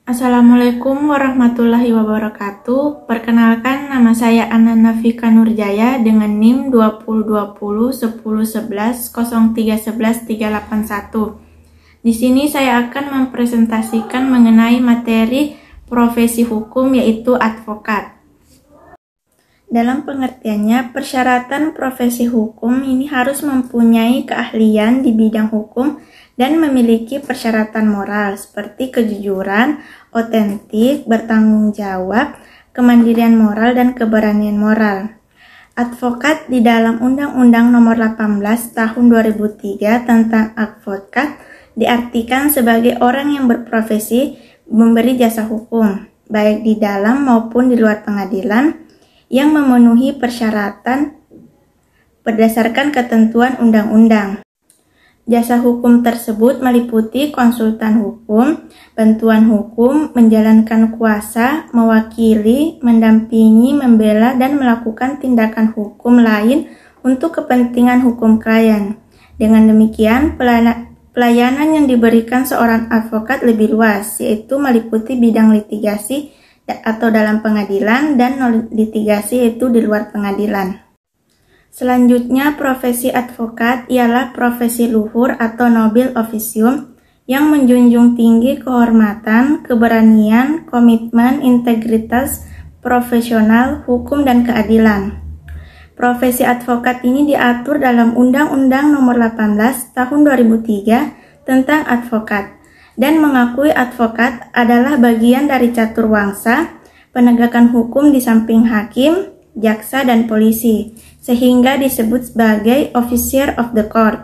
Assalamualaikum warahmatullahi wabarakatuh. Perkenalkan, nama saya Anana Vika Nurjaya dengan NIM 2020 10 11 03 11 381. Di sini saya akan mempresentasikan mengenai materi profesi hukum, yaitu advokat. Dalam pengertiannya, persyaratan profesi hukum ini harus mempunyai keahlian di bidang hukum dan memiliki persyaratan moral seperti kejujuran, otentik, bertanggung jawab, kemandirian moral, dan keberanian moral. Advokat di dalam Undang-Undang Nomor 18 Tahun 2003 tentang advokat diartikan sebagai orang yang berprofesi memberi jasa hukum, baik di dalam maupun di luar pengadilan, yang memenuhi persyaratan berdasarkan ketentuan undang-undang. Jasa hukum tersebut meliputi konsultan hukum, bantuan hukum, menjalankan kuasa, mewakili, mendampingi, membela, dan melakukan tindakan hukum lain untuk kepentingan hukum klien. Dengan demikian, pelayanan yang diberikan seorang advokat lebih luas, yaitu meliputi bidang litigasi atau dalam pengadilan dan non-litigasi yaitu di luar pengadilan. Selanjutnya, profesi advokat ialah profesi luhur atau nobil officium yang menjunjung tinggi kehormatan, keberanian, komitmen, integritas, profesional, hukum, dan keadilan. Profesi advokat ini diatur dalam Undang-Undang Nomor 18 Tahun 2003 tentang advokat, dan mengakui advokat adalah bagian dari caturwangsa penegakan hukum di samping hakim, jaksa, dan polisi, sehingga disebut sebagai officer of the court.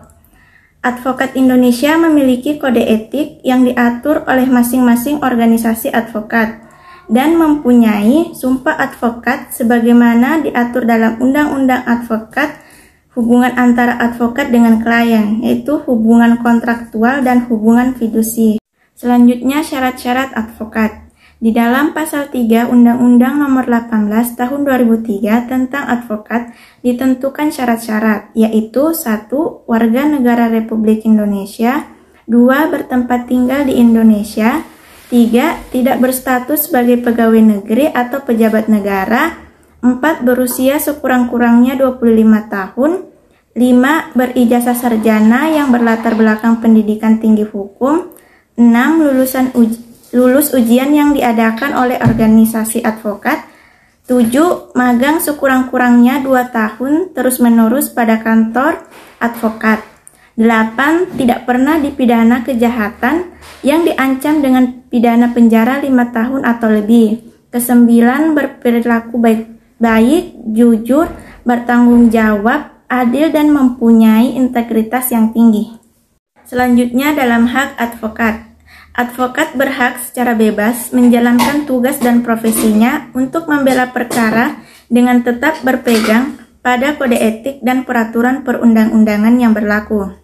Advokat Indonesia memiliki kode etik yang diatur oleh masing-masing organisasi advokat dan mempunyai sumpah advokat sebagaimana diatur dalam Undang-Undang Advokat. Hubungan antara advokat dengan klien, yaitu hubungan kontraktual dan hubungan fidusi. Selanjutnya, syarat-syarat advokat. Di dalam pasal 3 Undang-Undang Nomor 18 Tahun 2003 tentang advokat ditentukan syarat-syarat, yaitu 1. Warga negara Republik Indonesia, 2. Bertempat tinggal di Indonesia, 3. Tidak berstatus sebagai pegawai negeri atau pejabat negara, 4. Berusia sekurang-kurangnya 25 tahun, 5. Berijazah sarjana yang berlatar belakang pendidikan tinggi hukum, 6. Lulus ujian yang diadakan oleh organisasi advokat, 7. Magang sekurang-kurangnya 2 tahun terus-menerus pada kantor advokat, 8. Tidak pernah dipidana kejahatan yang diancam dengan pidana penjara 5 tahun atau lebih, 9. Berperilaku baik, jujur, bertanggung jawab, adil, dan mempunyai integritas yang tinggi. Selanjutnya, dalam hak advokat. Advokat berhak secara bebas menjalankan tugas dan profesinya untuk membela perkara dengan tetap berpegang pada kode etik dan peraturan perundang-undangan yang berlaku.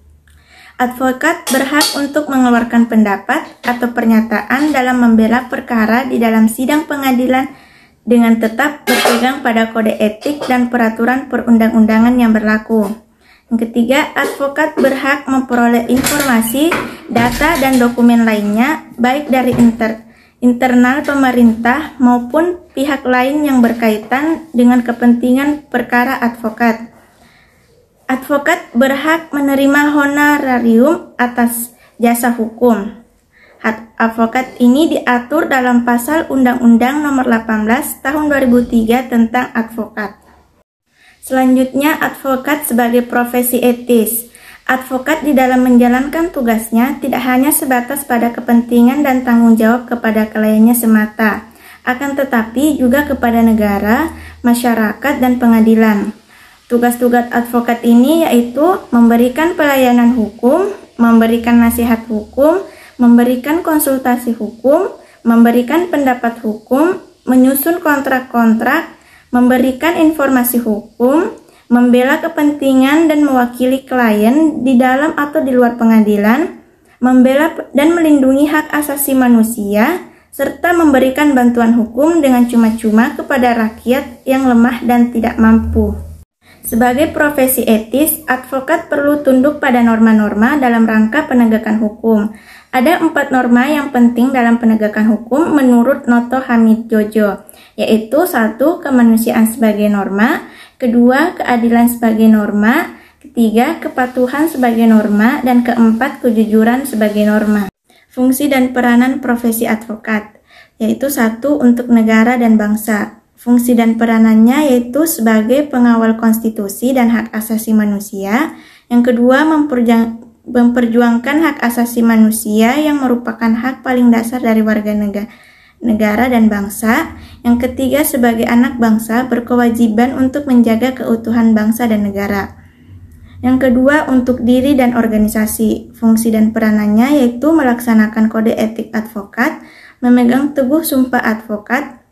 Advokat berhak untuk mengeluarkan pendapat atau pernyataan dalam membela perkara di dalam sidang pengadilan dengan tetap berpegang pada kode etik dan peraturan perundang-undangan yang berlaku. Yang ketiga, advokat berhak memperoleh informasi, data, dan dokumen lainnya, baik dari internal pemerintah maupun pihak lain yang berkaitan dengan kepentingan perkara advokat. Advokat berhak menerima honorarium atas jasa hukum. Hak advokat ini diatur dalam pasal Undang-Undang Nomor 18 Tahun 2003 tentang advokat. Selanjutnya, advokat sebagai profesi etis. Advokat di dalam menjalankan tugasnya tidak hanya sebatas pada kepentingan dan tanggung jawab kepada kliennya semata, akan tetapi juga kepada negara, masyarakat, dan pengadilan. Tugas-tugas advokat ini yaitu memberikan pelayanan hukum, memberikan nasihat hukum, memberikan konsultasi hukum, memberikan pendapat hukum, menyusun kontrak-kontrak, memberikan informasi hukum, membela kepentingan dan mewakili klien di dalam atau di luar pengadilan, membela dan melindungi hak asasi manusia, serta memberikan bantuan hukum dengan cuma-cuma kepada rakyat yang lemah dan tidak mampu. Sebagai profesi etis, advokat perlu tunduk pada norma-norma dalam rangka penegakan hukum. Ada 4 norma yang penting dalam penegakan hukum menurut Noto Hamid Jojo, yaitu 1. Kemanusiaan sebagai norma, 2. Keadilan sebagai norma, 3. Kepatuhan sebagai norma, dan 4. Kejujuran sebagai norma. Fungsi dan peranan profesi advokat, yaitu 1. Untuk negara dan bangsa. Fungsi dan peranannya yaitu sebagai pengawal konstitusi dan hak asasi manusia. Yang kedua, memperjuangkan hak asasi manusia yang merupakan hak paling dasar dari warga negara dan bangsa. Yang ketiga, sebagai anak bangsa berkewajiban untuk menjaga keutuhan bangsa dan negara. Yang kedua, untuk diri dan organisasi. Fungsi dan peranannya yaitu melaksanakan kode etik advokat, memegang teguh sumpah advokat,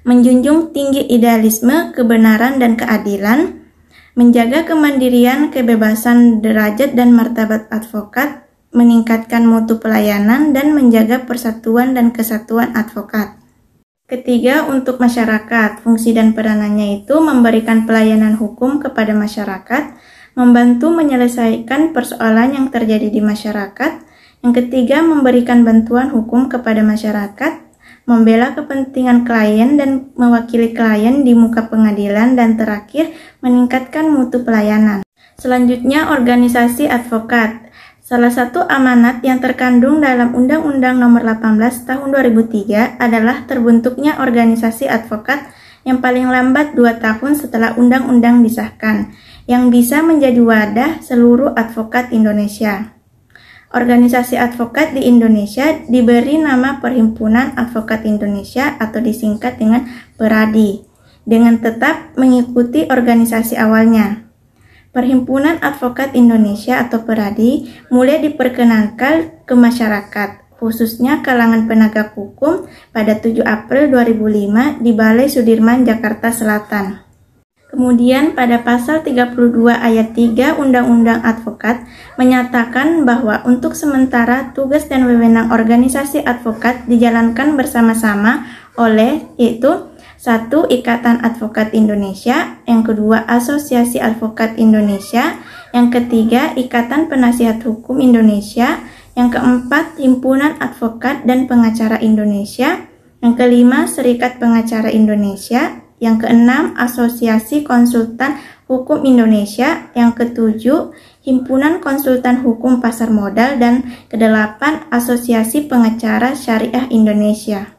menjunjung tinggi idealisme, kebenaran, dan keadilan, menjaga kemandirian, kebebasan, derajat, dan martabat advokat, meningkatkan mutu pelayanan, dan menjaga persatuan dan kesatuan advokat. Ketiga, untuk masyarakat. Fungsi dan peranannya itu memberikan pelayanan hukum kepada masyarakat, membantu menyelesaikan persoalan yang terjadi di masyarakat. Yang ketiga, memberikan bantuan hukum kepada masyarakat, membela kepentingan klien dan mewakili klien di muka pengadilan, dan terakhir, meningkatkan mutu pelayanan. Selanjutnya, organisasi advokat. Salah satu amanat yang terkandung dalam Undang-Undang Nomor 18 Tahun 2003 adalah terbentuknya organisasi advokat yang paling lambat 2 tahun setelah undang-undang disahkan, yang bisa menjadi wadah seluruh advokat Indonesia. Organisasi advokat di Indonesia diberi nama Perhimpunan Advokat Indonesia atau disingkat dengan PERADI, dengan tetap mengikuti organisasi awalnya. Perhimpunan Advokat Indonesia atau PERADI mulai diperkenankan ke masyarakat, khususnya kalangan penegak hukum pada 7 April 2005 di Balai Sudirman, Jakarta Selatan. Kemudian pada pasal 32 ayat 3 Undang-Undang Advokat menyatakan bahwa untuk sementara tugas dan wewenang organisasi advokat dijalankan bersama-sama oleh yaitu 1. Ikatan Advokat Indonesia, yang kedua Asosiasi Advokat Indonesia, yang ketiga Ikatan Penasihat Hukum Indonesia, yang keempat Himpunan Advokat dan Pengacara Indonesia, yang kelima Serikat Pengacara Indonesia, yang keenam Asosiasi Konsultan Hukum Indonesia, yang ketujuh Himpunan Konsultan Hukum Pasar Modal, dan kedelapan Asosiasi Pengacara Syariah Indonesia.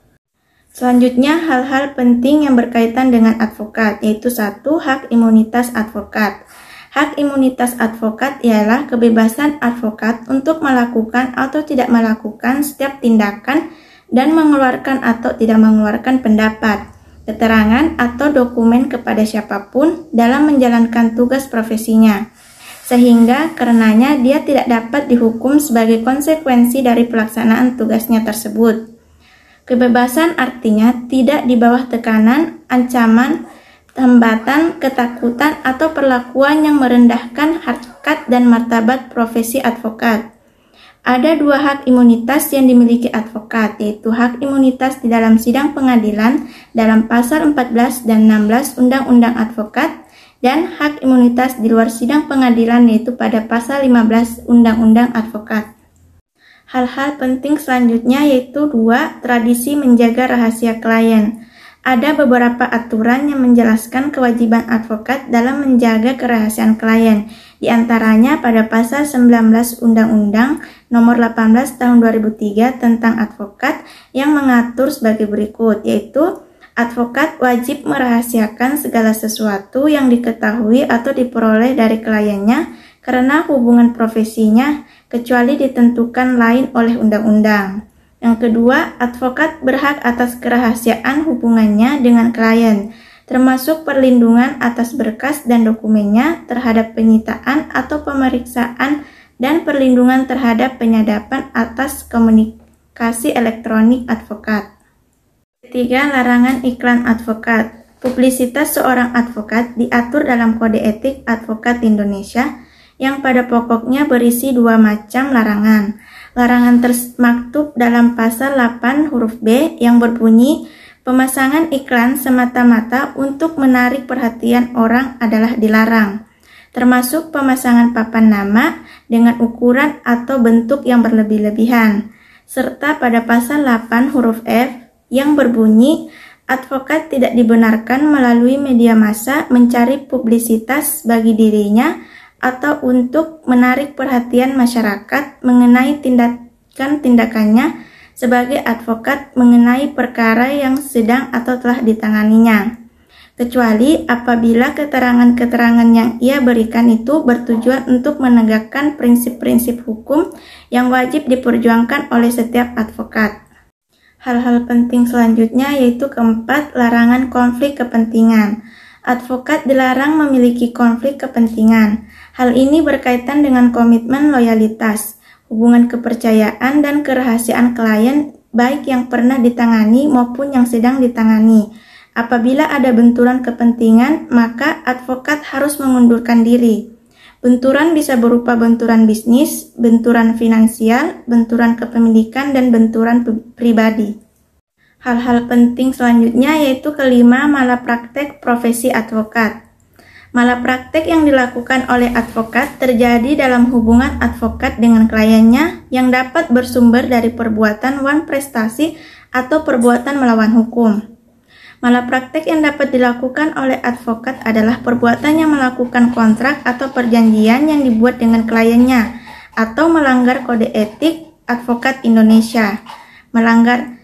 Selanjutnya, hal-hal penting yang berkaitan dengan advokat, yaitu 1. Hak imunitas advokat. Hak imunitas advokat ialah kebebasan advokat untuk melakukan atau tidak melakukan setiap tindakan dan mengeluarkan atau tidak mengeluarkan pendapat, keterangan, atau dokumen kepada siapapun dalam menjalankan tugas profesinya, sehingga karenanya dia tidak dapat dihukum sebagai konsekuensi dari pelaksanaan tugasnya tersebut. Kebebasan artinya tidak di bawah tekanan, ancaman, hambatan, ketakutan, atau perlakuan yang merendahkan harkat dan martabat profesi advokat. Ada 2 hak imunitas yang dimiliki advokat, yaitu hak imunitas di dalam sidang pengadilan dalam pasal 14 dan 16 Undang-Undang Advokat, dan hak imunitas di luar sidang pengadilan yaitu pada pasal 15 Undang-Undang Advokat. Hal-hal penting selanjutnya yaitu 2. Tradisi menjaga rahasia klien. Ada beberapa aturan yang menjelaskan kewajiban advokat dalam menjaga kerahasiaan klien. Di antaranya pada pasal 19 Undang-Undang Nomor 18 Tahun 2003 tentang advokat yang mengatur sebagai berikut, yaitu advokat wajib merahasiakan segala sesuatu yang diketahui atau diperoleh dari kliennya karena hubungan profesinya, kecuali ditentukan lain oleh undang-undang. Yang kedua, advokat berhak atas kerahasiaan hubungannya dengan klien, termasuk perlindungan atas berkas dan dokumennya terhadap penyitaan atau pemeriksaan, dan perlindungan terhadap penyadapan atas komunikasi elektronik advokat. Ketiga, larangan iklan advokat. Publisitas seorang advokat diatur dalam Kode Etik Advokat Indonesia, yang pada pokoknya berisi 2 macam larangan. Larangan termaktub dalam pasal 8 huruf B yang berbunyi, pemasangan iklan semata-mata untuk menarik perhatian orang adalah dilarang. termasuk pemasangan papan nama dengan ukuran atau bentuk yang berlebih-lebihan, serta pada pasal 8 huruf F yang berbunyi, advokat tidak dibenarkan melalui media massa mencari publisitas bagi dirinya atau untuk menarik perhatian masyarakat mengenai tindakan-tindakannya sebagai advokat mengenai perkara yang sedang atau telah ditanganinya, kecuali apabila keterangan-keterangan yang ia berikan itu bertujuan untuk menegakkan prinsip-prinsip hukum yang wajib diperjuangkan oleh setiap advokat. Hal-hal penting selanjutnya yaitu keempat, larangan konflik kepentingan. Advokat dilarang memiliki konflik kepentingan. Hal ini berkaitan dengan komitmen loyalitas, hubungan kepercayaan dan kerahasiaan klien baik yang pernah ditangani maupun yang sedang ditangani. Apabila ada benturan kepentingan, maka advokat harus mengundurkan diri. Benturan bisa berupa benturan bisnis, benturan finansial, benturan kepemilikan, dan benturan pribadi. Hal-hal penting selanjutnya yaitu kelima, malapraktek profesi advokat. Malapraktek yang dilakukan oleh advokat terjadi dalam hubungan advokat dengan kliennya yang dapat bersumber dari perbuatan wan prestasi atau perbuatan melawan hukum. Malapraktek yang dapat dilakukan oleh advokat adalah perbuatan yang melakukan kontrak atau perjanjian yang dibuat dengan kliennya atau melanggar kode etik advokat Indonesia, melanggar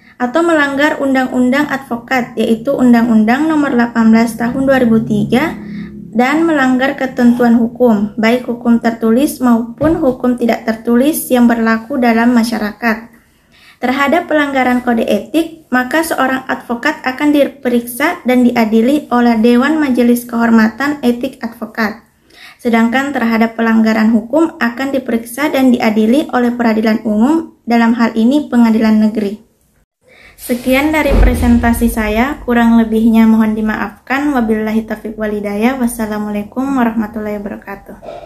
undang-undang advokat yaitu Undang-Undang Nomor 18 Tahun 2003 dan melanggar ketentuan hukum, baik hukum tertulis maupun hukum tidak tertulis yang berlaku dalam masyarakat. Terhadap pelanggaran kode etik, maka seorang advokat akan diperiksa dan diadili oleh Dewan Majelis Kehormatan Etik Advokat. Sedangkan terhadap pelanggaran hukum akan diperiksa dan diadili oleh peradilan umum, dalam hal ini pengadilan negeri. Sekian dari presentasi saya, kurang lebihnya mohon dimaafkan. Wabillahi taufiq wal hidayah. Wassalamualaikum warahmatullahi wabarakatuh.